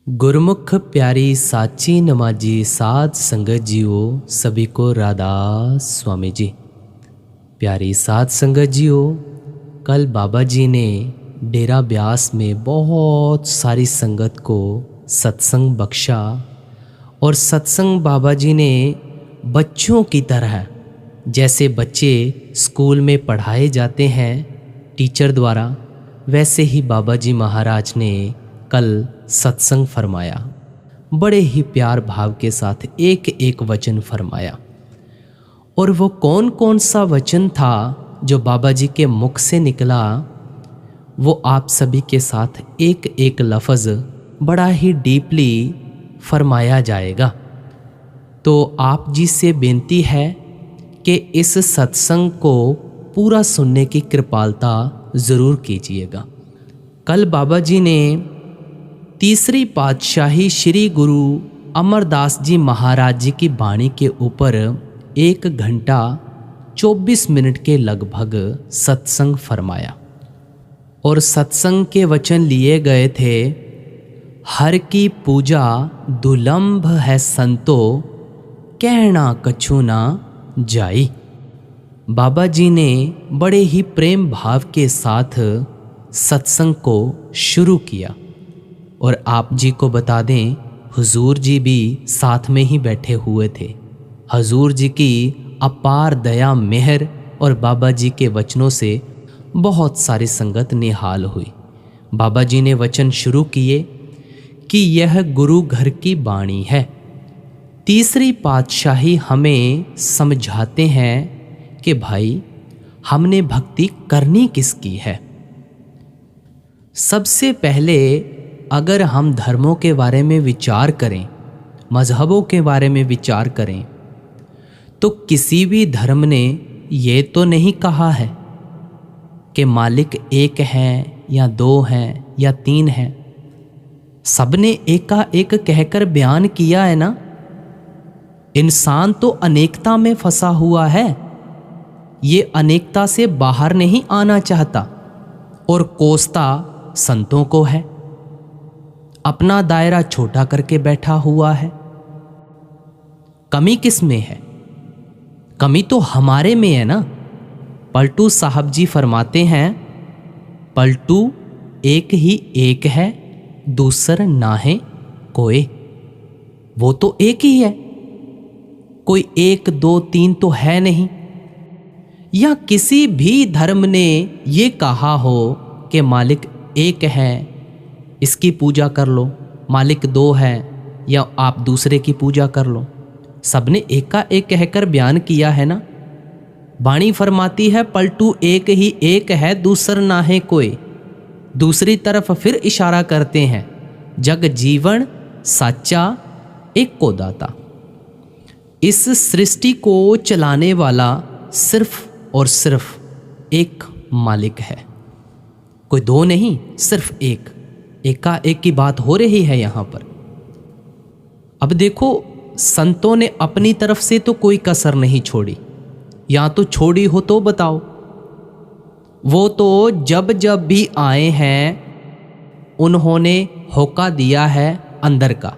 गुरमुख प्यारी साची नमाजी साध संगत जीओ, सभी को राधा स्वामी जी। प्यारी साध संगत जीओ, कल बाबा जी ने डेरा ब्यास में बहुत सारी संगत को सत्संग बख्शा और सत्संग बाबा जी ने बच्चों की तरह, जैसे बच्चे स्कूल में पढ़ाए जाते हैं टीचर द्वारा, वैसे ही बाबा जी महाराज ने कल सत्संग फरमाया। बड़े ही प्यार भाव के साथ एक एक वचन फरमाया। और वो कौन कौन सा वचन था जो बाबा जी के मुख से निकला, वो आप सभी के साथ एक एक लफ्ज़ बड़ा ही डीपली फरमाया जाएगा। तो आप जी से बेनती है कि इस सत्संग को पूरा सुनने की कृपालता ज़रूर कीजिएगा। कल बाबा जी ने तीसरी पातशाही श्री गुरु अमरदास जी महाराज जी की वाणी के ऊपर 1 घंटा 24 मिनट के लगभग सत्संग फरमाया। और सत्संग के वचन लिए गए थे, हर की पूजा दुलंभ है संतो, कहना कछु ना जाई। बाबा जी ने बड़े ही प्रेम भाव के साथ सत्संग को शुरू किया। और आप जी को बता दें, हुजूर जी भी साथ में ही बैठे हुए थे। हुजूर जी की अपार दया मेहर और बाबा जी के वचनों से बहुत सारी संगत निहाल हुई। बाबा जी ने वचन शुरू किए कि यह गुरु घर की वाणी है। तीसरी पातशाही हमें समझाते हैं कि भाई हमने भक्ति करनी किसकी है। सबसे पहले अगर हम धर्मों के बारे में विचार करें, मजहबों के बारे में विचार करें, तो किसी भी धर्म ने ये तो नहीं कहा है कि मालिक एक है या 2 हैं या 3 हैं। सबने एकाएक कहकर बयान किया है ना। इंसान तो अनेकता में फंसा हुआ है, ये अनेकता से बाहर नहीं आना चाहता और कोसता संतों को है। अपना दायरा छोटा करके बैठा हुआ है। कमी किस में है? कमी तो हमारे में है ना। पलटू साहब जी फरमाते हैं, पलटू एक ही एक है, दूसर ना है कोई। वो तो एक ही है, कोई 1 2 3 तो है नहीं। या किसी भी धर्म ने ये कहा हो कि मालिक एक है, इसकी पूजा कर लो, मालिक 2 है या आप दूसरे की पूजा कर लो। सबने एकाएक कहकर बयान किया है ना। वाणी फरमाती है, पलटू एक ही एक है, दूसर ना है कोई। दूसरी तरफ फिर इशारा करते हैं, जग जीवन साचा एक को दाता। इस सृष्टि को चलाने वाला सिर्फ और सिर्फ एक मालिक है, कोई 2 नहीं, सिर्फ एक। एकाएक की बात हो रही है यहाँ पर। अब देखो, संतों ने अपनी तरफ से तो कोई कसर नहीं छोड़ी, या तो छोड़ी हो तो बताओ। वो तो जब जब भी आए हैं उन्होंने होका दिया है अंदर का,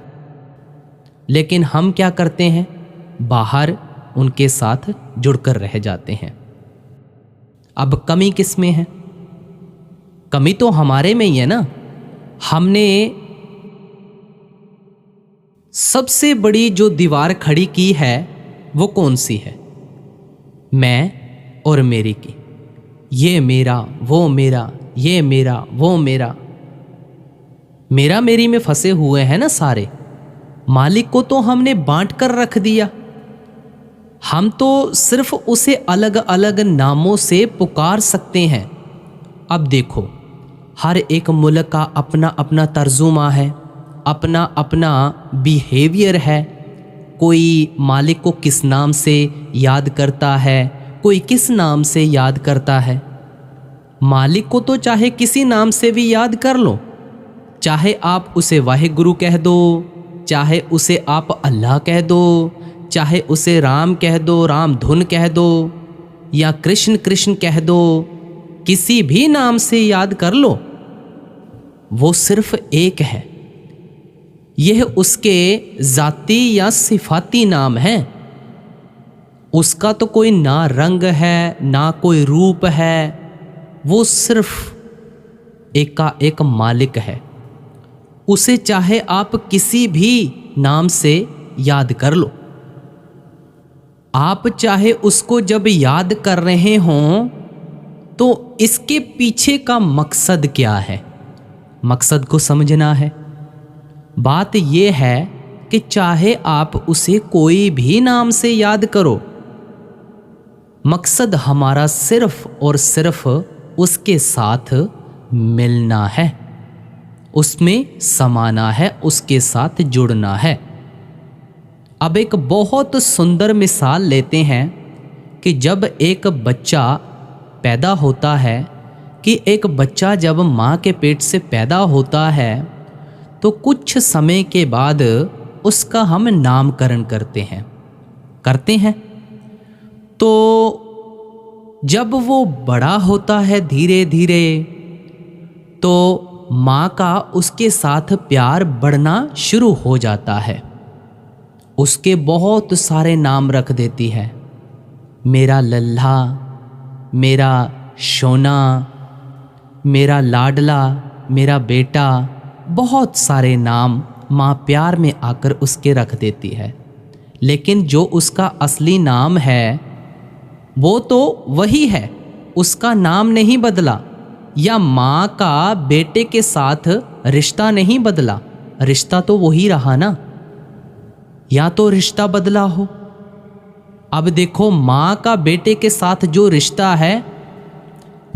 लेकिन हम क्या करते हैं, बाहर उनके साथ जुड़कर रह जाते हैं। अब कमी किस में है? कमी तो हमारे में ही है ना। हमने सबसे बड़ी जो दीवार खड़ी की है वो कौन सी है? मैं और मेरी की। ये मेरा, वो मेरा, ये मेरा, वो मेरा, मेरा मेरी में फंसे हुए हैं ना सारे। मालिक को तो हमने बांट कर रख दिया। हम तो सिर्फ उसे अलग अलग नामों से पुकार सकते हैं। अब देखो, हर एक मुल्क का अपना अपना तर्जुमा है, अपना अपना बिहेवियर है। कोई मालिक को किस नाम से याद करता है, कोई किस नाम से याद करता है। मालिक को तो चाहे किसी नाम से भी याद कर लो, चाहे आप उसे वाहिगुरु कह दो, चाहे उसे आप अल्लाह कह दो, चाहे उसे राम कह दो, राम धुन कह दो, या कृष्ण कृष्ण कह दो, किसी भी नाम से याद कर लो, वो सिर्फ एक है। यह उसके जाती या सिफाती नाम है। उसका तो कोई ना रंग है ना कोई रूप है, वो सिर्फ एक मालिक है। उसे चाहे आप किसी भी नाम से याद कर लो। आप चाहे उसको जब याद कर रहे हों तो इसके पीछे का मकसद क्या है, मकसद को समझना है। बात यह है कि चाहे आप उसे कोई भी नाम से याद करो, मकसद हमारा सिर्फ और सिर्फ उसके साथ मिलना है, उसमें समाना है, उसके साथ जुड़ना है। अब एक बहुत सुंदर मिसाल लेते हैं कि जब एक बच्चा पैदा होता है, कि एक बच्चा जब माँ के पेट से पैदा होता है तो कुछ समय के बाद उसका हम नामकरण करते हैं। तो जब वो बड़ा होता है धीरे धीरे, तो माँ का उसके साथ प्यार बढ़ना शुरू हो जाता है। उसके बहुत सारे नाम रख देती है, मेरा लल्हा, मेरा सोना, मेरा लाडला, मेरा बेटा, बहुत सारे नाम माँ प्यार में आकर उसके रख देती है। लेकिन जो उसका असली नाम है वो तो वही है, उसका नाम नहीं बदला, या माँ का बेटे के साथ रिश्ता नहीं बदला, रिश्ता तो वही रहा ना, या तो रिश्ता बदला हो। अब देखो, माँ का बेटे के साथ जो रिश्ता है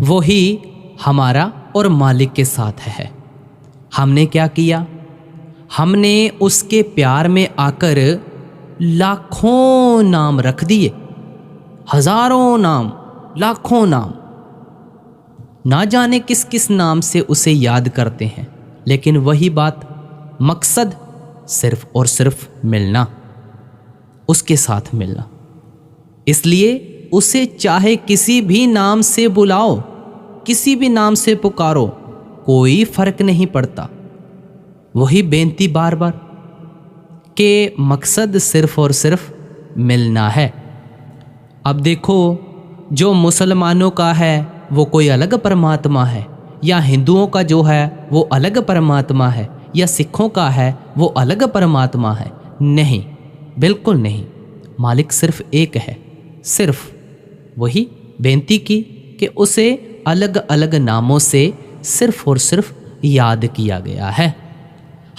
वही हमारा और मालिक के साथ है। हमने क्या किया, हमने उसके प्यार में आकर लाखों नाम रख दिए, हजारों नाम, लाखों नाम, ना जाने किस किस नाम से उसे याद करते हैं। लेकिन वही बात, मकसद सिर्फ और सिर्फ मिलना, उसके साथ मिलना। इसलिए उसे चाहे किसी भी नाम से बुलाओ, किसी भी नाम से पुकारो, कोई फर्क नहीं पड़ता। वही बेनती बार बार कि मकसद सिर्फ और सिर्फ मिलना है। अब देखो, जो मुसलमानों का है वो कोई अलग परमात्मा है, या हिंदुओं का जो है वो अलग परमात्मा है, या सिखों का है वो अलग परमात्मा है। नहीं, बिल्कुल नहीं। मालिक सिर्फ एक है। सिर्फ वही बेनती की कि उसे अलग अलग नामों से सिर्फ और सिर्फ याद किया गया है।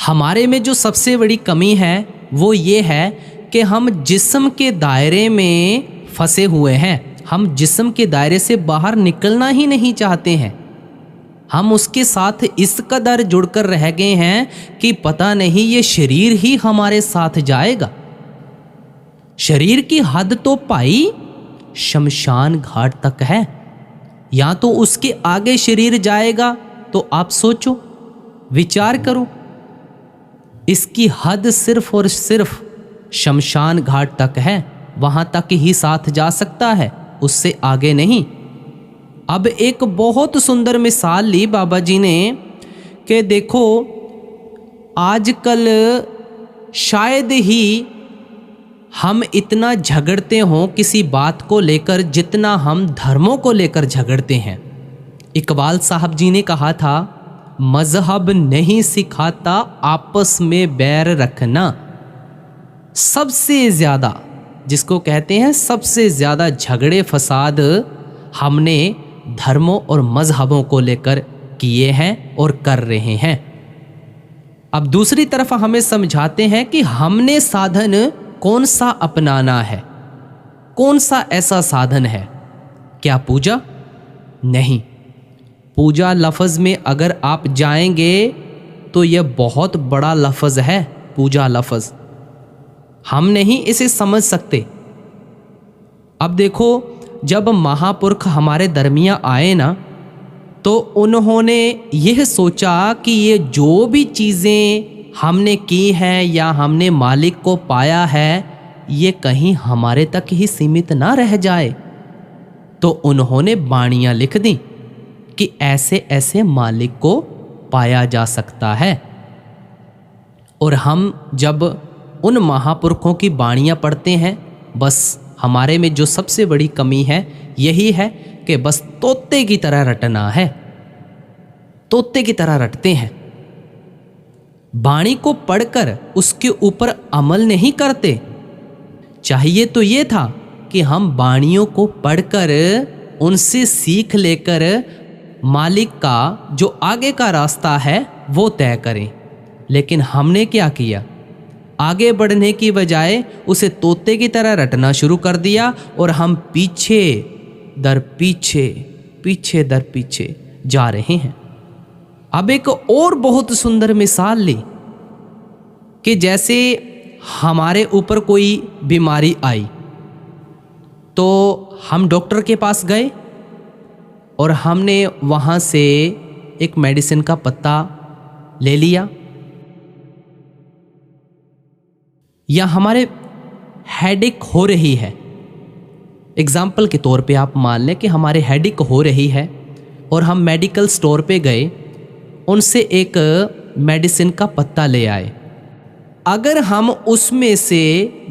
हमारे में जो सबसे बड़ी कमी है वो ये है कि हम जिस्म के दायरे में फंसे हुए हैं। हम जिस्म के दायरे से बाहर निकलना ही नहीं चाहते हैं। हम उसके साथ इस कदर जुड़कर रह गए हैं कि पता नहीं ये शरीर ही हमारे साथ जाएगा। शरीर की हद तो भाई शमशान घाट तक है, या तो उसके आगे शरीर जाएगा। तो आप सोचो, विचार करो, इसकी हद सिर्फ और सिर्फ शमशान घाट तक है, वहां तक ही साथ जा सकता है, उससे आगे नहीं। अब एक बहुत सुंदर मिसाल ली बाबा जी ने कि देखो, आजकल शायद ही हम इतना झगड़ते हों किसी बात को लेकर जितना हम धर्मों को लेकर झगड़ते हैं। इकबाल साहब जी ने कहा था, मजहब नहीं सिखाता आपस में बैर रखना। सबसे ज़्यादा, जिसको कहते हैं सबसे ज़्यादा झगड़े फसाद, हमने धर्मों और मजहबों को लेकर किए हैं और कर रहे हैं। अब दूसरी तरफ हमें समझाते हैं कि हमने साधन कौन सा अपनाना है। कौन सा ऐसा साधन है? क्या पूजा? नहीं। पूजा लफ्ज़ में अगर आप जाएंगे तो यह बहुत बड़ा लफ्ज़ है। पूजा लफ्ज़ हम नहीं इसे समझ सकते। अब देखो, जब महापुरुष हमारे दरमियाँ आए ना, तो उन्होंने यह सोचा कि ये जो भी चीज़ें हमने की हैं या हमने मालिक को पाया है, ये कहीं हमारे तक ही सीमित ना रह जाए। तो उन्होंने बाणियाँ लिख दी कि ऐसे ऐसे मालिक को पाया जा सकता है। और हम जब उन महापुरुषों की बाणियाँ पढ़ते हैं, बस हमारे में जो सबसे बड़ी कमी है यही है कि बस तोते की तरह रटना है, तोते की तरह रटते हैं। बाणी को पढ़कर उसके ऊपर अमल नहीं करते। चाहिए तो ये था कि हम बाणियों को पढ़कर उनसे सीख लेकर मालिक का जो आगे का रास्ता है वो तय करें। लेकिन हमने क्या किया, आगे बढ़ने की बजाय उसे तोते की तरह रटना शुरू कर दिया और हम पीछे दर पीछे, पीछे दर पीछे जा रहे हैं। अब एक और बहुत सुंदर मिसाल ली कि जैसे हमारे ऊपर कोई बीमारी आई तो हम डॉक्टर के पास गए और हमने वहाँ से एक मेडिसिन का पत्ता ले लिया, या हमारे हेडेक हो रही है, एग्जाम्पल के तौर पे आप मान लें कि हमारे हेडेक हो रही है और हम मेडिकल स्टोर पे गए, उनसे एक मेडिसिन का पत्ता ले आए। अगर हम उसमें से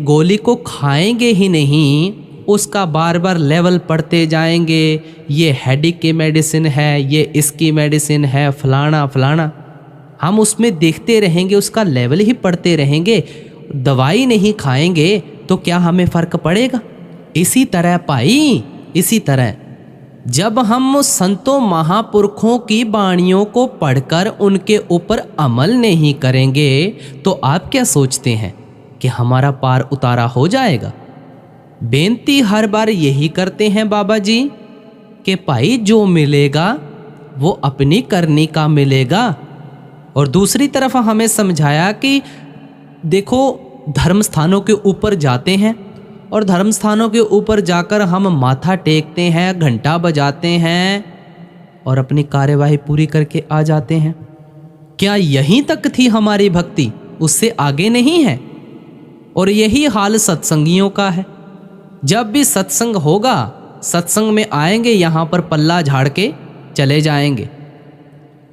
गोली को खाएंगे ही नहीं, उसका बार बार लेवल पढ़ते जाएंगे, ये हेडेक की मेडिसिन है, ये इसकी मेडिसिन है, फलाना फलाना, हम उसमें देखते रहेंगे, उसका लेवल ही पढ़ते रहेंगे, दवाई नहीं खाएंगे तो क्या हमें फ़र्क पड़ेगा? इसी तरह भाई, इसी तरह जब हम संतों महापुरुषों की बाणियों को पढ़कर उनके ऊपर अमल नहीं करेंगे तो आप क्या सोचते हैं कि हमारा पार उतारा हो जाएगा? बेनती हर बार यही करते हैं बाबा जी कि भाई जो मिलेगा वो अपनी करनी का मिलेगा। और दूसरी तरफ हमें समझाया कि देखो, धर्म स्थानों के ऊपर जाते हैं और धर्म स्थानों के ऊपर जाकर हम माथा टेकते हैं, घंटा बजाते हैं और अपनी कार्यवाही पूरी करके आ जाते हैं। क्या यहीं तक थी हमारी भक्ति? उससे आगे नहीं है। और यही हाल सत्संगियों का है। जब भी सत्संग होगा, सत्संग में आएंगे, यहाँ पर पल्ला झाड़ के चले जाएंगे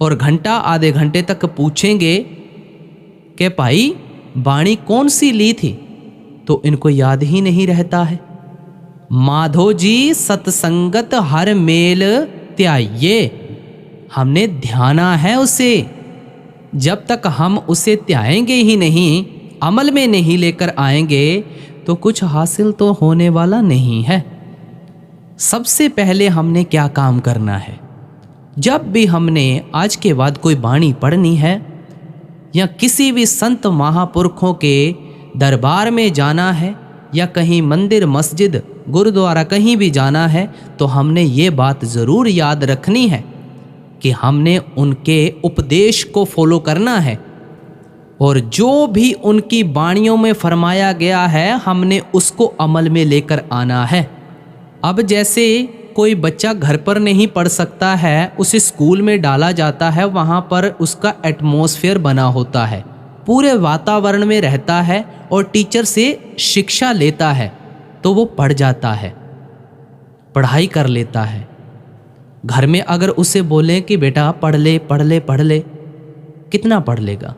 और घंटा आधे घंटे तक पूछेंगे कि भाई बाणी कौन सी ली थी, तो इनको याद ही नहीं रहता है। माधो जी सत्संगत हर मेल त्याये, हमने ध्याना है उसे। जब तक हम उसे त्याएंगे ही नहीं, अमल में नहीं लेकर आएंगे तो कुछ हासिल तो होने वाला नहीं है। सबसे पहले हमने क्या काम करना है? जब भी हमने आज के बाद कोई बाणी पढ़नी है या किसी भी संत महापुरुषों के दरबार में जाना है या कहीं मंदिर, मस्जिद, गुरुद्वारा कहीं भी जाना है, तो हमने ये बात ज़रूर याद रखनी है कि हमने उनके उपदेश को फॉलो करना है और जो भी उनकी बाणियों में फरमाया गया है हमने उसको अमल में लेकर आना है। अब जैसे कोई बच्चा घर पर नहीं पढ़ सकता है, उसे स्कूल में डाला जाता है, वहाँ पर उसका एटमॉस्फेयर बना होता है, पूरे वातावरण में रहता है और टीचर से शिक्षा लेता है, तो वो पढ़ जाता है, पढ़ाई कर लेता है। घर में अगर उसे बोलें कि बेटा पढ़ ले पढ़ ले पढ़ ले, कितना पढ़ लेगा?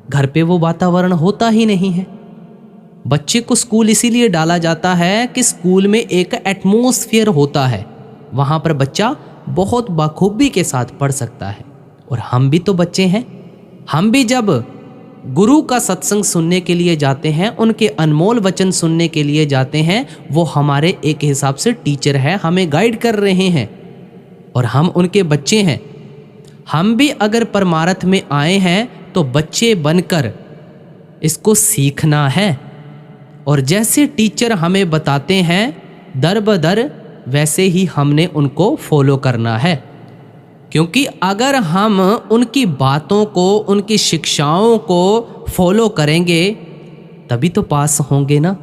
घर पे वो वातावरण होता ही नहीं है। बच्चे को स्कूल इसीलिए डाला जाता है कि स्कूल में एक एटमॉस्फेयर होता है, वहाँ पर बच्चा बहुत बखूबी के साथ पढ़ सकता है। और हम भी तो बच्चे हैं, हम भी जब गुरु का सत्संग सुनने के लिए जाते हैं, उनके अनमोल वचन सुनने के लिए जाते हैं, वो हमारे एक हिसाब से टीचर है, हमें गाइड कर रहे हैं और हम उनके बच्चे हैं। हम भी अगर परमार्थ में आए हैं तो बच्चे बनकर इसको सीखना है और जैसे टीचर हमें बताते हैं दर बदर वैसे ही हमने उनको फॉलो करना है। क्योंकि अगर हम उनकी बातों को, उनकी शिक्षाओं को फॉलो करेंगे तभी तो पास होंगे ना।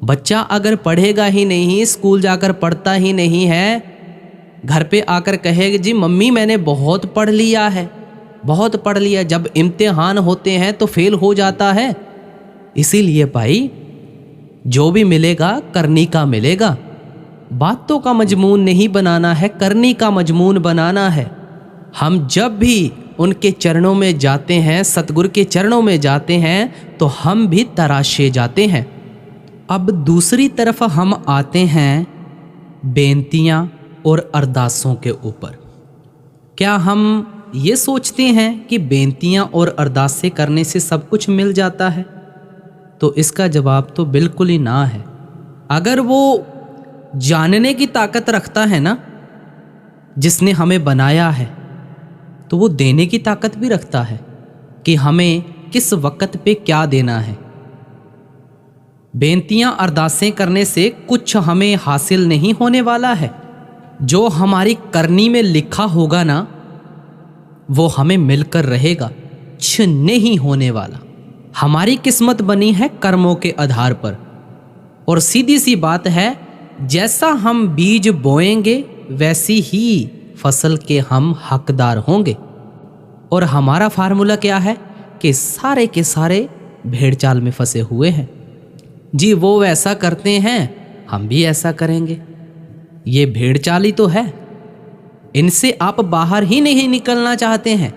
बच्चा अगर पढ़ेगा ही नहीं, स्कूल जाकर पढ़ता ही नहीं है, घर पे आकर कहेगा जी मम्मी मैंने बहुत पढ़ लिया है, बहुत पढ़ लिया, जब इम्तिहान होते हैं तो फेल हो जाता है। इसीलिए भाई जो भी मिलेगा करनी का मिलेगा। बातों का मजमून नहीं बनाना है, करनी का मजमून बनाना है। हम जब भी उनके चरणों में जाते हैं, सतगुरु के चरणों में जाते हैं, तो हम भी तराशे जाते हैं। अब दूसरी तरफ हम आते हैं बेनतियां और अरदासों के ऊपर। क्या हम ये सोचते हैं कि बेनतियां और अरदासें करने से सब कुछ मिल जाता है? तो इसका जवाब तो बिल्कुल ही ना है। अगर वो जानने की ताकत रखता है ना, जिसने हमें बनाया है, तो वो देने की ताकत भी रखता है कि हमें किस वक्त पे क्या देना है। बेनतियां अरदासें करने से कुछ हमें हासिल नहीं होने वाला है। जो हमारी करनी में लिखा होगा ना, वो हमें मिलकर रहेगा, नहीं होने वाला। हमारी किस्मत बनी है कर्मों के आधार पर, और सीधी सी बात है, जैसा हम बीज बोएंगे वैसी ही फसल के हम हकदार होंगे। और हमारा फार्मूला क्या है कि सारे के सारे भेड़ चाल में फंसे हुए हैं। जी वो वैसा करते हैं, हम भी ऐसा करेंगे। ये भेड़ चाल ही तो है, इनसे आप बाहर ही नहीं निकलना चाहते हैं।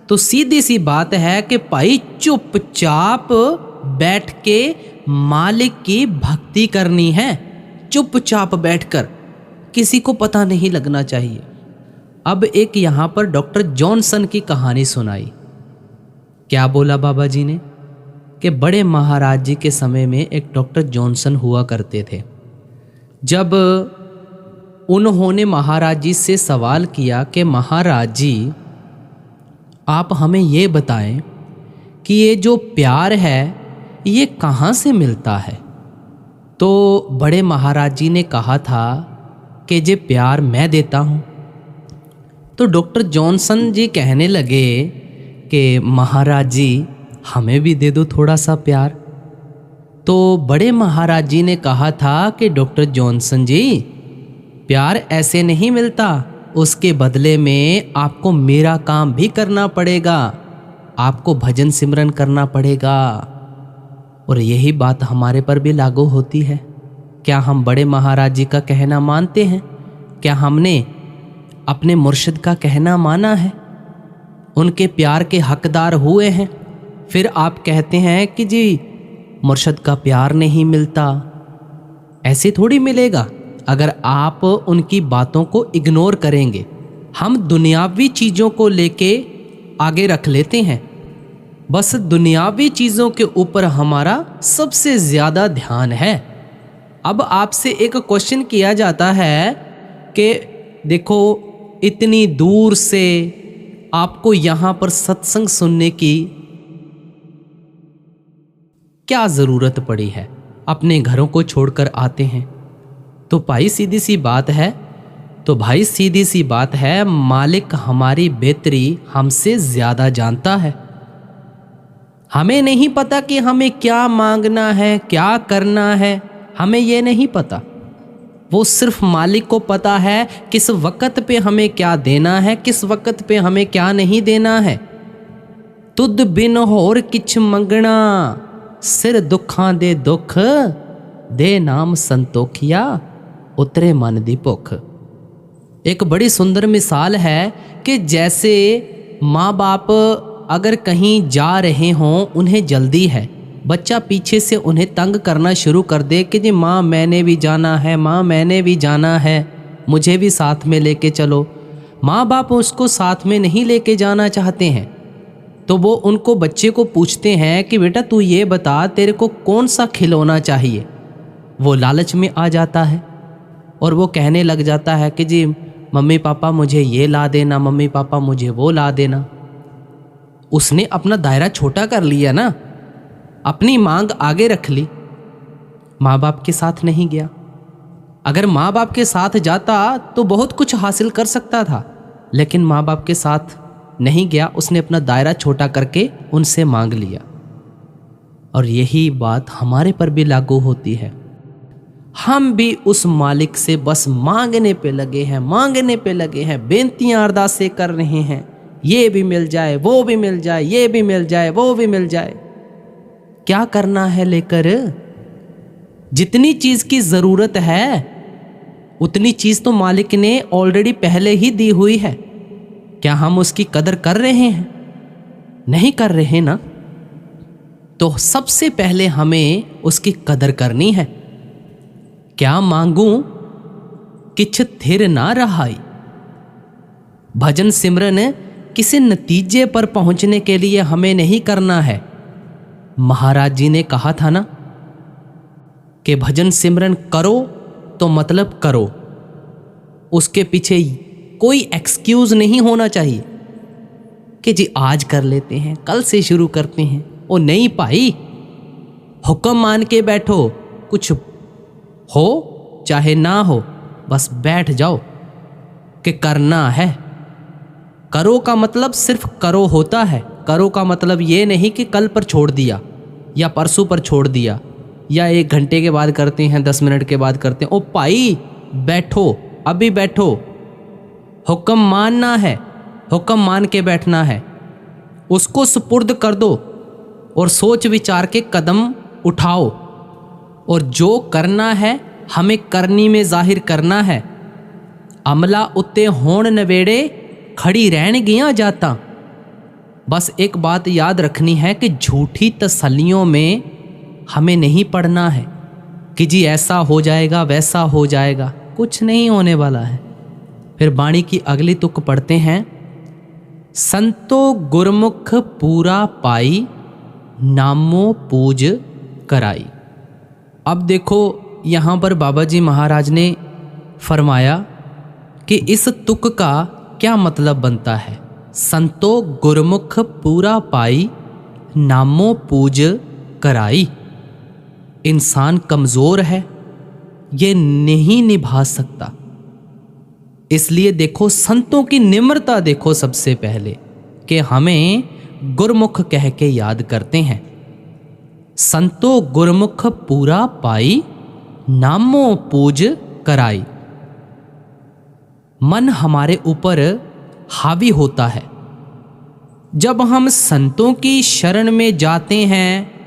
तो सीधी सी बात है कि भाई चुपचाप बैठ के मालिक की भक्ति करनी है, चुपचाप बैठकर, किसी को पता नहीं लगना चाहिए। अब एक यहाँ पर डॉक्टर जॉनसन की कहानी सुनाई। क्या बोला बाबा जी ने कि बड़े महाराज जी के समय में एक डॉक्टर जॉनसन हुआ करते थे। जब उन्होंने महाराज जी से सवाल किया कि महाराज जी आप हमें ये बताएं कि ये जो प्यार है ये कहाँ से मिलता है, तो बड़े महाराज जी ने कहा था कि ये प्यार मैं देता हूँ। तो डॉक्टर जॉनसन जी कहने लगे कि महाराज जी हमें भी दे दो थोड़ा सा प्यार। तो बड़े महाराज जी ने कहा था कि डॉक्टर जॉनसन जी प्यार ऐसे नहीं मिलता, उसके बदले में आपको मेरा काम भी करना पड़ेगा, आपको भजन सिमरन करना पड़ेगा। और यही बात हमारे पर भी लागू होती है। क्या हम बड़े महाराज जी का कहना मानते हैं? क्या हमने अपने मुर्शिद का कहना माना है, उनके प्यार के हकदार हुए हैं? फिर आप कहते हैं कि जी मुर्शिद का प्यार नहीं मिलता। ऐसे थोड़ी मिलेगा अगर आप उनकी बातों को इग्नोर करेंगे। हम दुनियावी चीज़ों को लेके आगे रख लेते हैं, बस दुनियावी चीज़ों के ऊपर हमारा सबसे ज़्यादा ध्यान है। अब आपसे एक क्वेश्चन किया जाता है कि देखो इतनी दूर से आपको यहाँ पर सत्संग सुनने की क्या ज़रूरत पड़ी है, अपने घरों को छोड़कर आते हैं। तो भाई सीधी सी बात है, मालिक हमारी बेहतरी हमसे ज़्यादा जानता है। हमें नहीं पता कि हमें क्या मांगना है, क्या करना है, हमें ये नहीं पता। वो सिर्फ मालिक को पता है किस वक़्त पे हमें क्या देना है, किस वक़्त पे हमें क्या नहीं देना है। तुद बिन होर किछ मंगना, सिर दुखां दे दुख, दे नाम संतोखिया, उतरे मन दी भुख। एक बड़ी सुंदर मिसाल है कि जैसे माँ बाप अगर कहीं जा रहे हों, उन्हें जल्दी है, बच्चा पीछे से उन्हें तंग करना शुरू कर दे कि जी माँ मैंने भी जाना है, माँ मैंने भी जाना है, मुझे भी साथ में लेके चलो। माँ बाप उसको साथ में नहीं लेके जाना चाहते हैं, तो वो उनको बच्चे को पूछते हैं कि बेटा तू ये बता तेरे को कौन सा खिलौना चाहिए। वो लालच में आ जाता है और वो कहने लग जाता है कि जी मम्मी पापा मुझे ये ला देना, मम्मी पापा मुझे वो ला देना। उसने अपना दायरा छोटा कर लिया ना, अपनी मांग आगे रख ली, माँ बाप के साथ नहीं गया। अगर माँ बाप के साथ जाता तो बहुत कुछ हासिल कर सकता था, लेकिन माँ बाप के साथ नहीं गया, उसने अपना दायरा छोटा करके उनसे मांग लिया। और यही बात हमारे पर भी लागू होती है। हम भी उस मालिक से बस मांगने पे लगे हैं, बेनतियां अरदासें कर रहे हैं, ये भी मिल जाए, वो भी मिल जाए, ये भी मिल जाए, वो भी मिल जाए। क्या करना है लेकर? जितनी चीज की जरूरत है उतनी चीज तो मालिक ने ऑलरेडी पहले ही दी हुई है। क्या हम उसकी कदर कर रहे हैं? नहीं कर रहे ना। तो सबसे पहले हमें उसकी कदर करनी है। क्या मांगूं किछ थिर ना रहाई। भजन सिमरन किसी नतीजे पर पहुंचने के लिए हमें नहीं करना है। महाराज जी ने कहा था ना कि भजन सिमरन करो तो मतलब करो, उसके पीछे कोई एक्सक्यूज नहीं होना चाहिए कि जी आज कर लेते हैं, कल से शुरू करते हैं। ओ नहीं भाई, हुक्म मान के बैठो, कुछ हो चाहे ना हो, बस बैठ जाओ कि करना है। करो का मतलब सिर्फ करो होता है। करो का मतलब ये नहीं कि कल पर छोड़ दिया या परसों पर छोड़ दिया या 1 घंटे के बाद करते हैं, 10 मिनट के बाद करते हैं। ओ भाई बैठो, अभी बैठो, हुक्म मानना है, हुक्म मान के बैठना है, उसको सुपुर्द कर दो और सोच विचार के कदम उठाओ। और जो करना है हमें करनी में जाहिर करना है। अमला उत्ते होण नवेड़े खड़ी रहन गया जाता। बस एक बात याद रखनी है कि झूठी तसल्लियों में हमें नहीं पड़ना है कि जी ऐसा हो जाएगा वैसा हो जाएगा, कुछ नहीं होने वाला है। फिर बाणी की अगली तुक पढ़ते हैं, संतो गुरमुख पूरा पाई, नामो पूज कराई। अब देखो यहाँ पर बाबा जी महाराज ने फरमाया कि इस तुक का क्या मतलब बनता है। संतो गुरमुख पूरा पाई, नामो पूज कराई। इंसान कमज़ोर है, ये नहीं निभा सकता। इसलिए देखो संतों की निम्रता देखो सबसे पहले कि हमें गुरमुख कह के याद करते हैं। संतो गुरमुख पूरा पाई, नामो पूज कराई। मन हमारे ऊपर हावी होता है। जब हम संतों की शरण में जाते हैं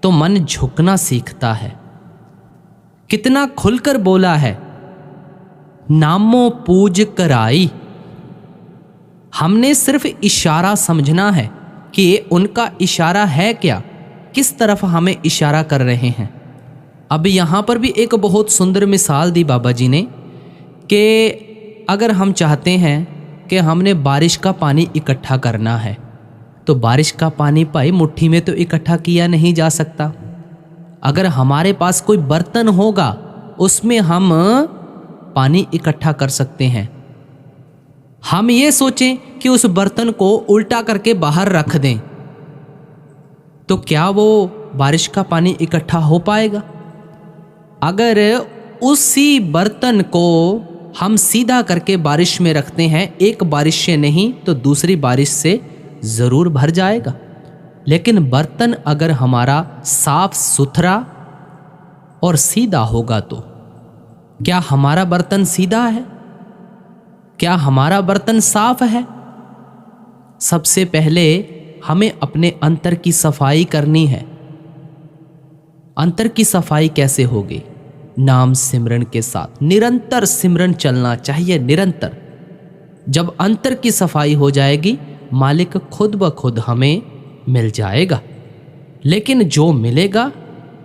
तो मन झुकना सीखता है। कितना खुलकर बोला है, नामो पूज कराई। हमने सिर्फ इशारा समझना है कि उनका इशारा है क्या, किस तरफ हमें इशारा कर रहे हैं। अब यहाँ पर भी एक बहुत सुंदर मिसाल दी बाबा जी ने कि अगर हम चाहते हैं कि हमने बारिश का पानी इकट्ठा करना है तो बारिश का पानी भाई मुट्ठी में तो इकट्ठा किया नहीं जा सकता। अगर हमारे पास कोई बर्तन होगा उसमें हम पानी इकट्ठा कर सकते हैं। हम ये सोचें कि उस बर्तन को उल्टा करके बाहर रख दें तो क्या वो बारिश का पानी इकट्ठा हो पाएगा? अगर उसी बर्तन को हम सीधा करके बारिश में रखते हैं, एक बारिश से नहीं तो दूसरी बारिश से ज़रूर भर जाएगा। लेकिन बर्तन अगर हमारा साफ सुथरा और सीधा होगा तो क्या हमारा बर्तन सीधा है? क्या हमारा बर्तन साफ है? सबसे पहले हमें अपने अंतर की सफाई करनी है। अंतर की सफाई कैसे होगी? नाम सिमरन के साथ निरंतर सिमरन चलना चाहिए, निरंतर। जब अंतर की सफाई हो जाएगी मालिक खुद ब खुद हमें मिल जाएगा। लेकिन जो मिलेगा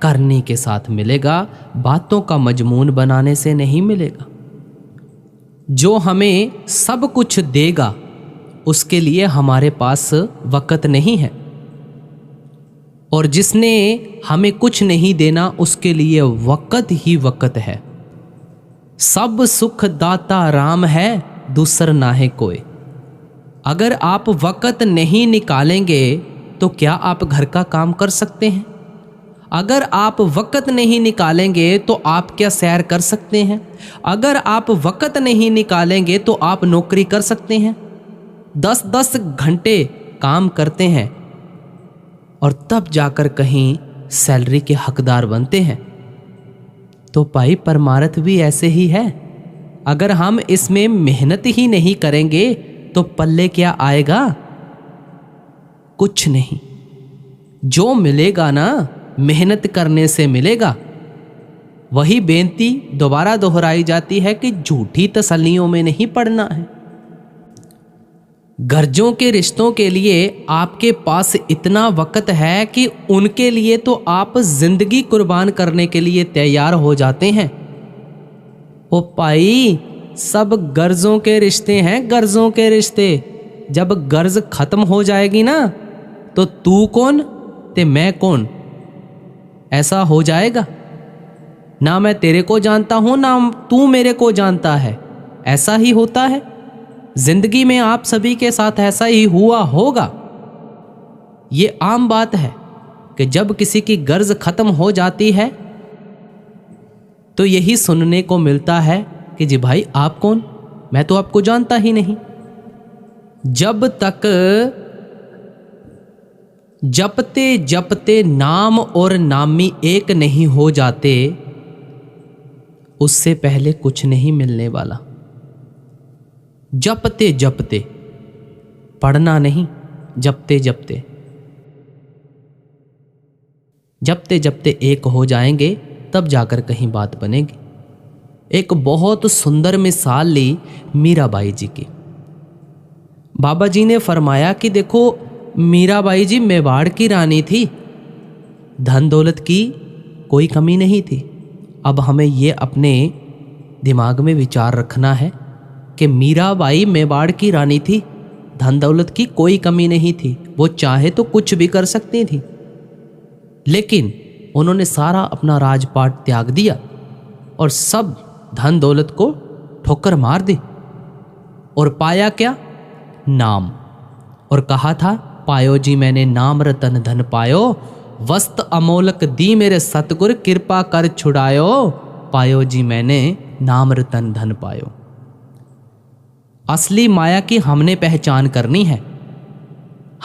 करने के साथ मिलेगा, बातों का मजमून बनाने से नहीं मिलेगा। जो हमें सब कुछ देगा उसके लिए हमारे पास वक़्त नहीं है, और जिसने हमें कुछ नहीं देना उसके लिए वक़्त ही वक़्त है। सब सुख दाता राम है, दूसर ना है कोई। अगर आप वक़्त नहीं निकालेंगे तो क्या आप घर का काम कर सकते हैं? अगर आप वक़्त नहीं निकालेंगे तो आप क्या सैर कर सकते हैं? अगर आप वक़्त नहीं निकालेंगे तो आप नौकरी कर सकते हैं? 10-10 घंटे काम करते हैं और तब जाकर कहीं सैलरी के हकदार बनते हैं। तो भाई परमार्थ भी ऐसे ही है। अगर हम इसमें मेहनत ही नहीं करेंगे तो पल्ले क्या आएगा? कुछ नहीं। जो मिलेगा ना मेहनत करने से मिलेगा। वही बेनती दोबारा दोहराई जाती है कि झूठी तसल्लियों में नहीं पड़ना है। गर्जों के रिश्तों के लिए आपके पास इतना वक्त है कि उनके लिए तो आप जिंदगी कुर्बान करने के लिए तैयार हो जाते हैं। ओ भाई, सब गर्जों के रिश्ते हैं, गर्जों के रिश्ते। जब गर्ज खत्म हो जाएगी ना, तो तू कौन ते मैं कौन, ऐसा हो जाएगा। ना मैं तेरे को जानता हूं, ना तू मेरे को जानता है। ऐसा ही होता है जिंदगी में, आप सभी के साथ ऐसा ही हुआ होगा। ये आम बात है कि जब किसी की गर्ज खत्म हो जाती है तो यही सुनने को मिलता है कि जी भाई आप कौन, मैं तो आपको जानता ही नहीं। जब तक जपते जपते नाम और नामी एक नहीं हो जाते, उससे पहले कुछ नहीं मिलने वाला। जपते जपते, पढ़ना नहीं, जपते जपते, जपते जपते एक हो जाएंगे, तब जाकर कहीं बात बनेगी। एक बहुत सुंदर मिसाल ली मीराबाई जी की। बाबा जी ने फरमाया कि देखो, मीराबाई जी मेवाड़ की रानी थी, धन दौलत की कोई कमी नहीं थी। अब हमें ये अपने दिमाग में विचार रखना है कि मीराबाई मेवाड़ की रानी थी, धन दौलत की कोई कमी नहीं थी, वो चाहे तो कुछ भी कर सकती थी। लेकिन उन्होंने सारा अपना राजपाट त्याग दिया और सब धन दौलत को ठोकर मार दी, और पाया क्या? नाम। और कहा था, पायो जी मैंने नाम रतन धन पायो, वस्त अमोलक दी मेरे सतगुर कृपा कर छुड़ायो, पायो जी मैंने नाम रतन धन पायो। असली माया की हमने पहचान करनी है।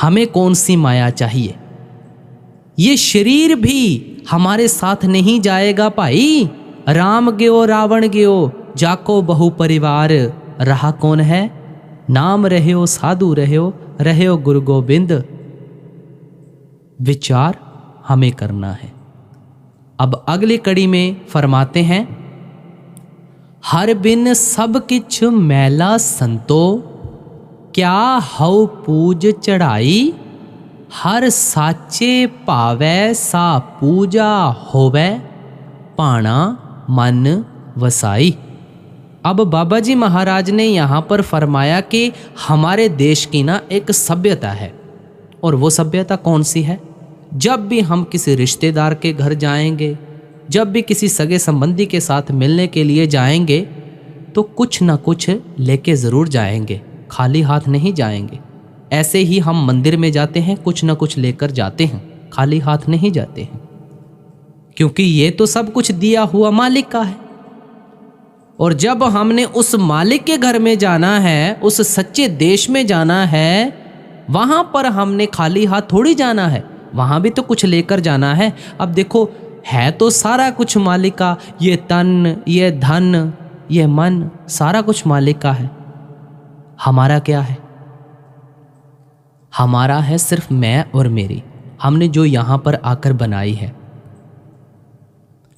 हमें कौन सी माया चाहिए? ये शरीर भी हमारे साथ नहीं जाएगा भाई। राम गयो रावण गयो, जाको बहु परिवार, रहा कौन है? नाम रह्यो साधु रह्यो, रह्यो गुरु गोविंद। विचार हमें करना है। अब अगली कड़ी में फरमाते हैं, हर बिन सब किछ मैला संतो, क्या हऊ पूज चढ़ाई, हर साचे पावै सा पूजा होवै, पाणा मन वसाई। अब बाबा जी महाराज ने यहाँ पर फरमाया कि हमारे देश की ना एक सभ्यता है, और वो सभ्यता कौन सी है? जब भी हम किसी रिश्तेदार के घर जाएंगे, जब भी किसी सगे संबंधी के साथ मिलने के लिए जाएंगे, तो कुछ ना कुछ लेके ज़रूर जाएंगे, खाली हाथ नहीं जाएंगे। ऐसे ही हम मंदिर में जाते हैं, कुछ ना कुछ लेकर जाते हैं, खाली हाथ नहीं जाते हैं, क्योंकि ये तो सब कुछ दिया हुआ मालिक का है। और जब हमने उस मालिक के घर में जाना है, उस सच्चे देश में जाना है, वहाँ पर हमने खाली हाथ थोड़ी जाना है, वहाँ भी तो कुछ लेकर जाना है। अब देखो, है तो सारा कुछ मालिक का, ये तन, ये धन, ये मन, सारा कुछ मालिक का है। हमारा क्या है? हमारा है सिर्फ मैं और मेरी, हमने जो यहाँ पर आकर बनाई है।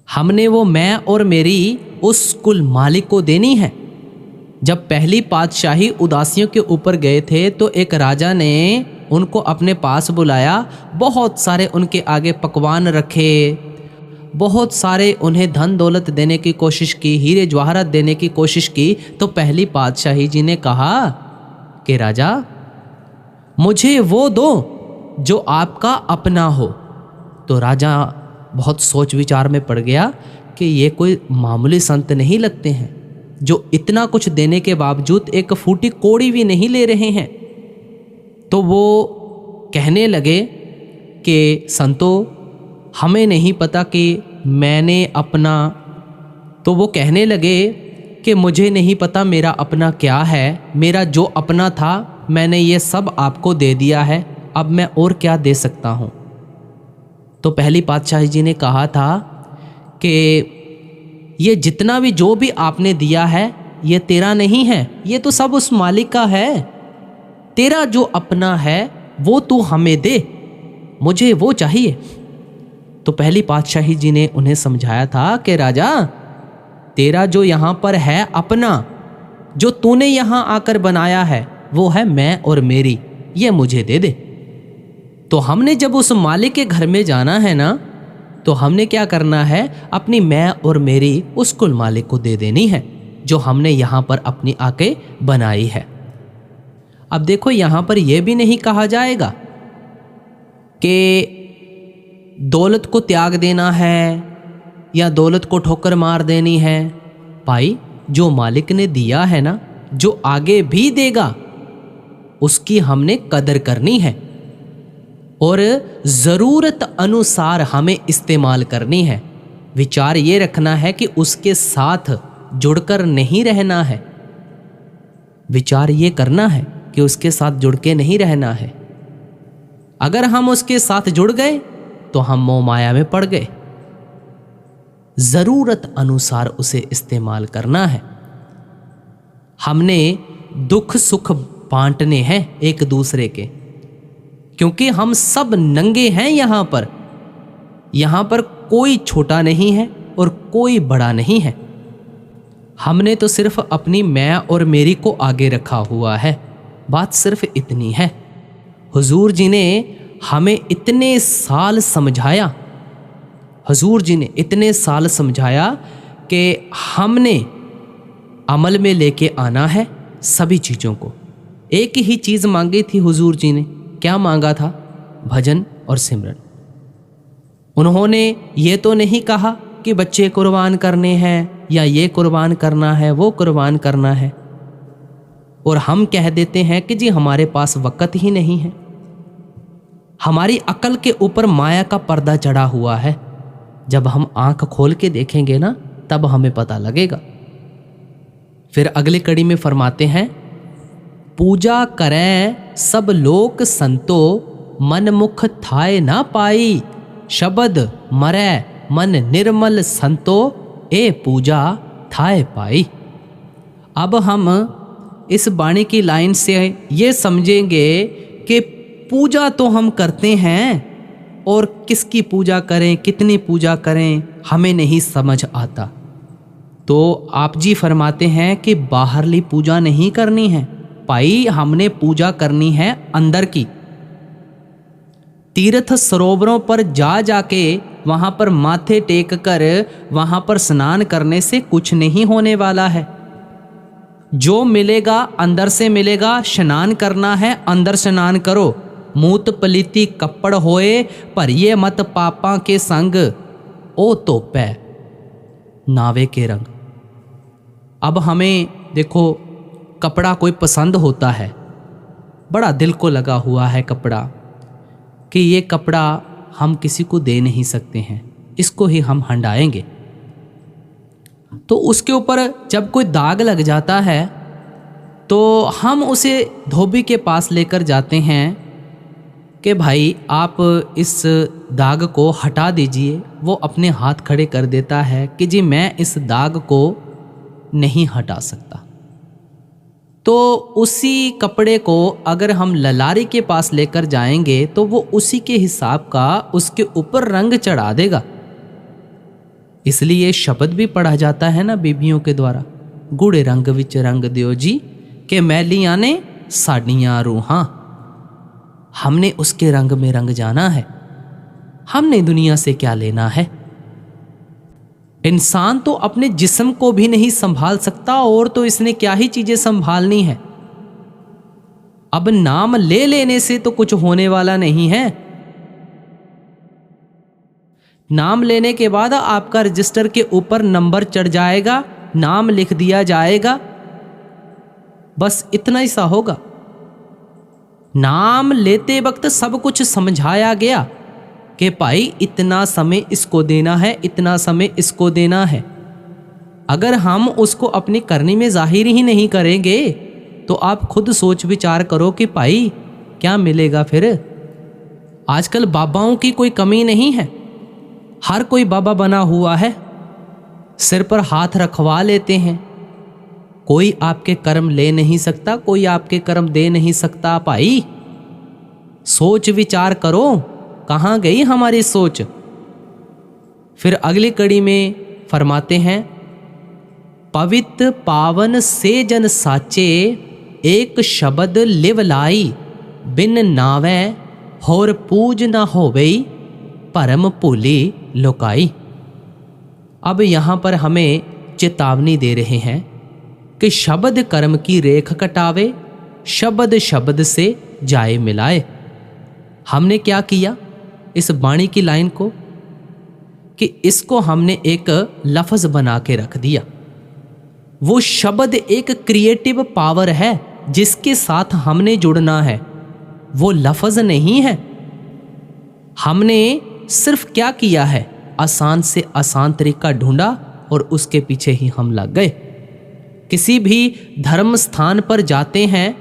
हमने वो मैं और मेरी उस कुल मालिक को देनी है। जब पहली पातशाही उदासियों के ऊपर गए थे, तो एक राजा ने उनको अपने पास बुलाया, बहुत सारे उनके आगे पकवान रखे, बहुत सारे उन्हें धन दौलत देने की कोशिश की, हीरे जवाहरात देने की कोशिश की। तो पहली पातशाही जी ने कहा कि राजा, मुझे वो दो जो आपका अपना हो। तो राजा बहुत सोच विचार में पड़ गया कि ये कोई मामूली संत नहीं लगते हैं, जो इतना कुछ देने के बावजूद एक फूटी कोड़ी भी नहीं ले रहे हैं। तो वो कहने लगे कि संतो, हमें नहीं पता कि मैंने अपना, तो वो कहने लगे कि मुझे नहीं पता मेरा अपना क्या है, मेरा जो अपना था मैंने ये सब आपको दे दिया है, अब मैं और क्या दे सकता हूँ। तो पहली पातशाही जी ने कहा था कि ये जितना भी जो भी आपने दिया है, ये तेरा नहीं है, ये तो सब उस मालिक का है। तेरा जो अपना है वो तू हमें दे, मुझे वो चाहिए। तो पहली पातशाही जी ने उन्हें समझाया था कि राजा, तेरा जो यहाँ पर है अपना, जो तूने यहाँ आकर बनाया है, वो है मैं और मेरी, ये मुझे दे दे। तो हमने जब उस मालिक के घर में जाना है ना, तो हमने क्या करना है, अपनी मैं और मेरी उस कुल मालिक को दे देनी है जो हमने यहाँ पर अपनी आंखें बनाई है। अब देखो, यहाँ पर यह भी नहीं कहा जाएगा कि दौलत को त्याग देना है या दौलत को ठोकर मार देनी है। भाई, जो मालिक ने दिया है ना, जो आगे भी देगा, उसकी हमने कदर करनी है और ज़रूरत अनुसार हमें इस्तेमाल करनी है। विचार ये रखना है कि उसके साथ जुड़कर नहीं रहना है। विचार ये करना है कि उसके साथ जुड़ के नहीं रहना है। अगर हम उसके साथ जुड़ गए तो हम मोह माया में पड़ गए। ज़रूरत अनुसार उसे इस्तेमाल करना है। हमने दुख सुख बांटने हैं एक दूसरे के, क्योंकि हम सब नंगे हैं यहाँ पर। यहाँ पर कोई छोटा नहीं है और कोई बड़ा नहीं है। हमने तो सिर्फ अपनी मैं और मेरी को आगे रखा हुआ है। बात सिर्फ इतनी है। हुजूर जी ने हमें इतने साल समझाया, हुजूर जी ने इतने साल समझाया कि हमने अमल में लेके आना है सभी चीज़ों को। एक ही चीज़ मांगी थी हुजूर जी ने। क्या मांगा था? भजन और सिमरन। उन्होंने ये तो नहीं कहा कि बच्चे कुर्बान करने हैं या ये कुर्बान करना है, वो कुर्बान करना है। और हम कह देते हैं कि जी हमारे पास वक़्त ही नहीं है। हमारी अकल के ऊपर माया का पर्दा चढ़ा हुआ है। जब हम आंख खोल के देखेंगे ना, तब हमें पता लगेगा। फिर अगली कड़ी में फरमाते हैं, पूजा करें सब लोक संतो, मन मुख थाए ना पाई, शब्द मरै मन निर्मल संतो, ए पूजा थाए पाई। अब हम इस बाणी की लाइन से ये समझेंगे कि पूजा तो हम करते हैं, और किसकी पूजा करें, कितनी पूजा करें, हमें नहीं समझ आता। तो आप जी फरमाते हैं कि बाहरली पूजा नहीं करनी है भाई, हमने पूजा करनी है अंदर की। तीर्थ सरोवरों पर जा जाके वहाँ पर माथे टेक कर वहाँ पर स्नान करने से कुछ नहीं होने वाला है। जो मिलेगा अंदर से मिलेगा। स्नान करना है, अंदर स्नान करो। मूत पलीती कपड़ होए, पर ये मत पापा के संग, ओ तो पै नावे के रंग। अब हमें देखो, कपड़ा कोई पसंद होता है, बड़ा दिल को लगा हुआ है कपड़ा, कि ये कपड़ा हम किसी को दे नहीं सकते हैं, इसको ही हम हंडाएंगे। तो उसके ऊपर जब कोई दाग लग जाता है तो हम उसे धोबी के पास लेकर जाते हैं कि भाई आप इस दाग को हटा दीजिए। वो अपने हाथ खड़े कर देता है कि जी मैं इस दाग को नहीं हटा सकता। तो उसी कपड़े को अगर हम ललारी के पास लेकर जाएंगे तो वो उसी के हिसाब का उसके ऊपर रंग चढ़ा देगा। इसलिए शब्द भी पढ़ा जाता है ना बीबियों के द्वारा, गुड़े रंग विच रंग दियो जी, के मैलियां ने साड़ियां रूहां। हमने उसके रंग में रंग जाना है। हमने दुनिया से क्या लेना है। इंसान तो अपने जिस्म को भी नहीं संभाल सकता, और तो इसने क्या ही चीजें संभालनी है। अब नाम ले लेने से तो कुछ होने वाला नहीं है। नाम लेने के बाद आपका रजिस्टर के ऊपर नंबर चढ़ जाएगा, नाम लिख दिया जाएगा, बस इतना ही सा होगा। नाम लेते वक्त सब कुछ समझाया गया कि भाई इतना समय इसको देना है, इतना समय इसको देना है। अगर हम उसको अपनी करनी में जाहिर ही नहीं करेंगे तो आप खुद सोच विचार करो कि भाई क्या मिलेगा फिर। आजकल बाबाओं की कोई कमी नहीं है, हर कोई बाबा बना हुआ है, सिर पर हाथ रखवा लेते हैं। कोई आपके कर्म ले नहीं सकता, कोई आपके कर्म दे नहीं सकता। भाई सोच विचार करो, कहाँ गई हमारी सोच। फिर अगली कड़ी में फरमाते हैं, पवित्र पावन से जन साचे, एक शब्द लिव लाई, बिन नावै होर पूज न होवई, परम भूली लुकाई। अब यहाँ पर हमें चेतावनी दे रहे हैं कि शब्द कर्म की रेख कटावे, शब्द शब्द से जाए मिलाए। हमने क्या किया इस वाणी की लाइन को कि इसको हमने एक लफ्ज़ बना के रख दिया। वो शब्द एक क्रिएटिव पावर है जिसके साथ हमने जुड़ना है, वो लफ्ज़ नहीं है। हमने सिर्फ क्या किया है, आसान से आसान तरीका ढूंढा और उसके पीछे ही हम लग गए। किसी भी धर्म स्थान पर जाते हैं,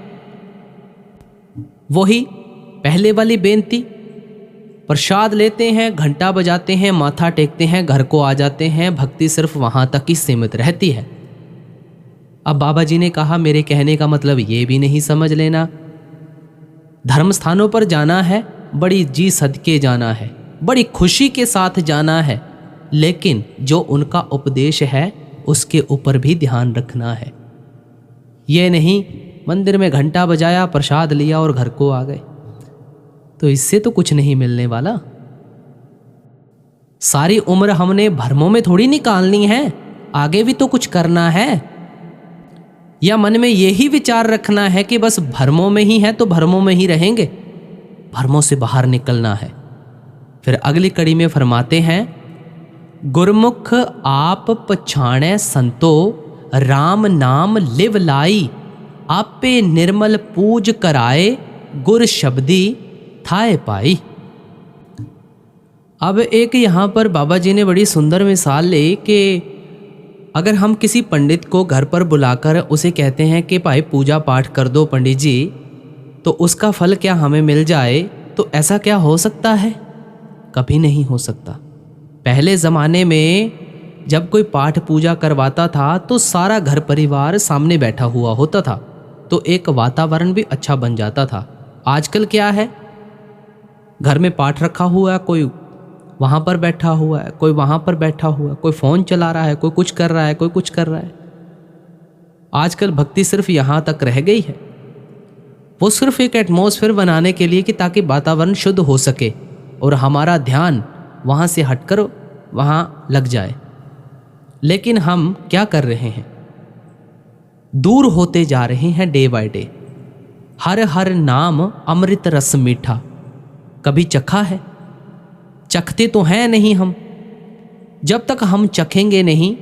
वही पहले वाली बेनती, प्रसाद लेते हैं, घंटा बजाते हैं, माथा टेकते हैं, घर को आ जाते हैं, भक्ति सिर्फ वहाँ तक ही सीमित रहती है। अब बाबा जी ने कहा मेरे कहने का मतलब ये भी नहीं समझ लेना, धर्म स्थानों पर जाना है, बड़ी जी सदके जाना है, बड़ी खुशी के साथ जाना है, लेकिन जो उनका उपदेश है उसके ऊपर भी ध्यान रखना है। ये नहीं मंदिर में घंटा बजाया, प्रसाद लिया और घर को आ गए, तो इससे तो कुछ नहीं मिलने वाला। सारी उम्र हमने भ्रमों में थोड़ी निकालनी है, आगे भी तो कुछ करना है। या मन में यही विचार रखना है कि बस भ्रमों में ही है तो भ्रमों में ही रहेंगे, भ्रमों से बाहर निकलना है। फिर अगली कड़ी में फरमाते हैं, गुरमुख आप पछाणे संतो, राम नाम लिव लाई, आपे निर्मल पूज कराए, गुर शब्दी थाए पाई। अब एक यहाँ पर बाबा जी ने बड़ी सुंदर मिसाल ली कि अगर हम किसी पंडित को घर पर बुलाकर उसे कहते हैं कि भाई पूजा पाठ कर दो पंडित जी, तो उसका फल क्या हमें मिल जाए, तो ऐसा क्या हो सकता है? कभी नहीं हो सकता। पहले ज़माने में जब कोई पाठ पूजा करवाता था तो सारा घर परिवार सामने बैठा हुआ होता था, तो एक वातावरण भी अच्छा बन जाता था। आजकल क्या है, घर में पाठ रखा हुआ है, कोई वहाँ पर बैठा हुआ है, कोई वहाँ पर बैठा हुआ है, कोई फ़ोन चला रहा है, कोई कुछ कर रहा है, कोई कुछ कर रहा है। आजकल भक्ति सिर्फ यहाँ तक रह गई है, वो सिर्फ एक एटमॉस्फेयर बनाने के लिए कि ताकि वातावरण शुद्ध हो सके और हमारा ध्यान वहाँ से हटकर वहाँ लग जाए। लेकिन हम क्या कर रहे हैं, दूर होते जा रहे हैं डे बाय डे। हर हर नाम अमृत रस मीठा, कभी चखा है? चखते तो हैं नहीं हम। जब तक हम चखेंगे नहीं,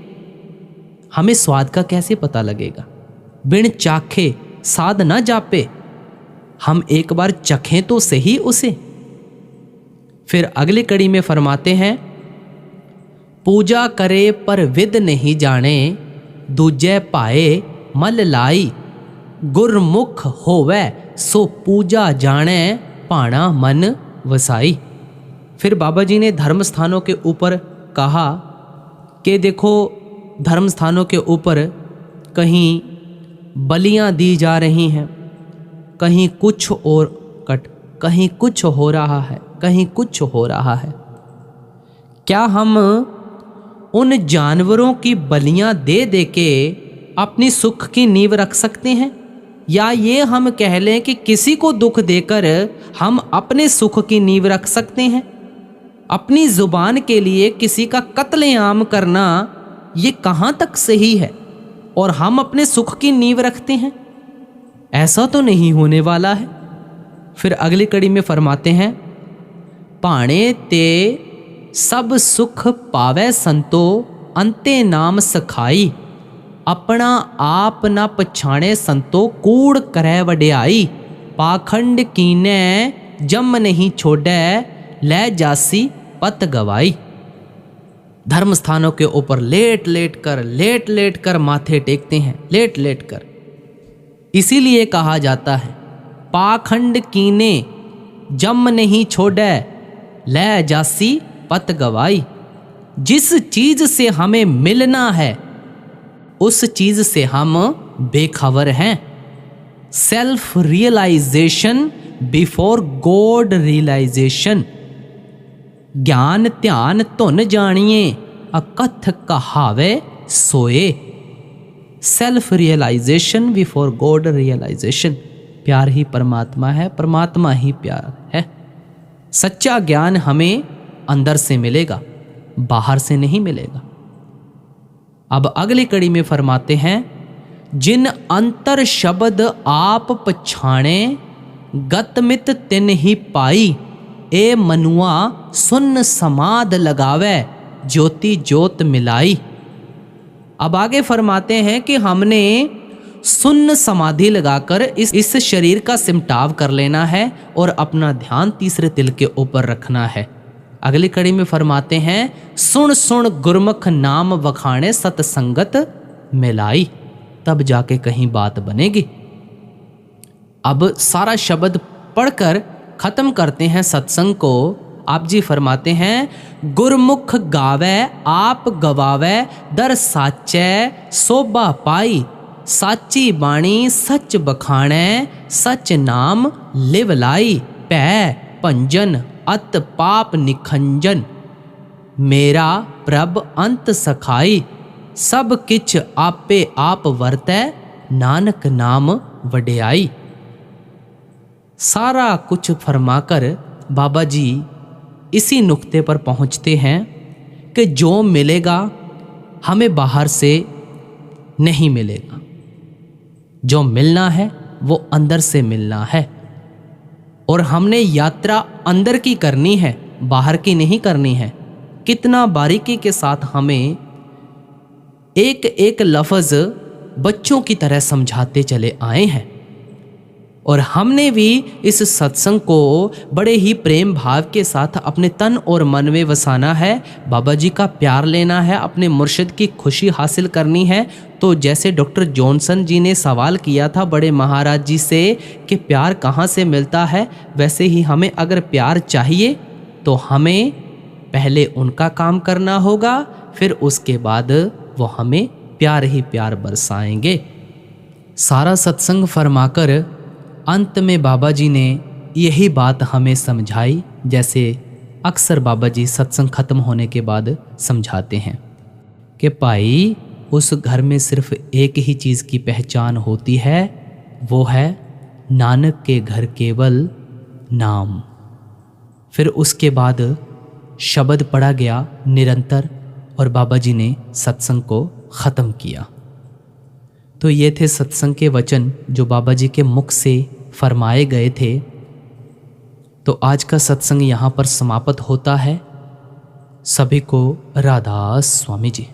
हमें स्वाद का कैसे पता लगेगा? बिन चाखे साध ना जापे, हम एक बार चखें तो सही उसे। फिर अगली कड़ी में फरमाते हैं, पूजा करे पर विद नहीं जाने, दूजे पाए मल लाई, गुरमुख होवे सो पूजा जाने, पाणा मन वसाई। फिर बाबा जी ने धर्म स्थानों के ऊपर कहा कि देखो, धर्म स्थानों के ऊपर कहीं बलियां दी जा रही हैं, कहीं कुछ और कहीं कुछ हो रहा है, कहीं कुछ हो रहा है। क्या हम उन जानवरों की बलियां दे दे के अपनी सुख की नींव रख सकते हैं? या ये हम कह लें कि किसी को दुख देकर हम अपने सुख की नींव रख सकते हैं? अपनी जुबान के लिए किसी का कत्लेआम करना ये कहाँ तक सही है और हम अपने सुख की नींव रखते हैं? ऐसा तो नहीं होने वाला है। फिर अगली कड़ी में फरमाते हैं, पाणे ते सब सुख पावे संतो, अंते नाम सखाई, अपना आप न पछाणे संतो, कूड़ करे वड्याई, पाखंड कीने जम नहीं छोड़े, ले जासी पत गवाई। धर्म स्थानों के ऊपर लेट लेट कर माथे टेकते हैं, लेट लेट कर। इसीलिए कहा जाता है, पाखंड कीने जम नहीं छोड़े, ले जासी पत गवाई। जिस चीज से हमें मिलना है उस चीज से हम बेखबर हैं। Self realisation before God realisation. ज्ञान ध्यान धुन जानिए, अकथ कहावे सोए। Self realisation before God realisation. प्यार ही परमात्मा है, परमात्मा ही प्यार है। सच्चा ज्ञान हमें अंदर से मिलेगा, बाहर से नहीं मिलेगा। अब अगली कड़ी में फरमाते हैं, जिन अंतर शब्द आप पछाणे, गतमित तिन ही पाई, ए मनुआ सुन समाध लगावे, ज्योति ज्योत मिलाई। अब आगे फरमाते हैं कि हमने सुन्न समाधि लगाकर इस शरीर का सिमटाव कर लेना है और अपना ध्यान तीसरे तिल के ऊपर रखना है। अगली कड़ी में फरमाते हैं, सुन सुन गुरमुख नाम वखाणे, सतसंगत मिलाई, तब जाके कहीं बात बनेगी। अब सारा शब्द पढ़कर खत्म करते हैं सत्संग को। आप जी फरमाते हैं, गुरमुख गावे आप गवावे, दर साचे शोभा पाई, साची बाणी सच बखाणे, सच नाम लिव लाई, पै भंजन अत पाप निखंजन, मेरा प्रभ अंत सखाई, सब किछ आपे आप वरतै, नानक नाम वड्याई। सारा कुछ फरमाकर बाबा जी इसी नुक्ते पर पहुंचते हैं कि जो मिलेगा हमें बाहर से नहीं मिलेगा, जो मिलना है वो अंदर से मिलना है। और हमने यात्रा अंदर की करनी है, बाहर की नहीं करनी है। कितना बारीकी के साथ हमें एक एक लफ्ज़ बच्चों की तरह समझाते चले आए हैं। और हमने भी इस सत्संग को बड़े ही प्रेम भाव के साथ अपने तन और मन में वसाना है। बाबा जी का प्यार लेना है, अपने मुर्शिद की खुशी हासिल करनी है। तो जैसे डॉक्टर जॉनसन जी ने सवाल किया था बड़े महाराज जी से कि प्यार कहाँ से मिलता है, वैसे ही हमें अगर प्यार चाहिए तो हमें पहले उनका काम करना होगा, फिर उसके बाद वो हमें प्यार ही प्यार बरसाएंगे। सारा सत्संग फरमाकर अंत में बाबा जी ने यही बात हमें समझाई, जैसे अक्सर बाबा जी सत्संग खत्म होने के बाद समझाते हैं कि भाई उस घर में सिर्फ एक ही चीज़ की पहचान होती है, वो है नानक के घर केवल नाम। फिर उसके बाद शब्द पढ़ा गया निरंतर और बाबा जी ने सत्संग को ख़त्म किया। तो ये थे सत्संग के वचन जो बाबा जी के मुख से फरमाए गए थे। तो आज का सत्संग यहाँ पर समाप्त होता है। सभी को राधा स्वामी जी।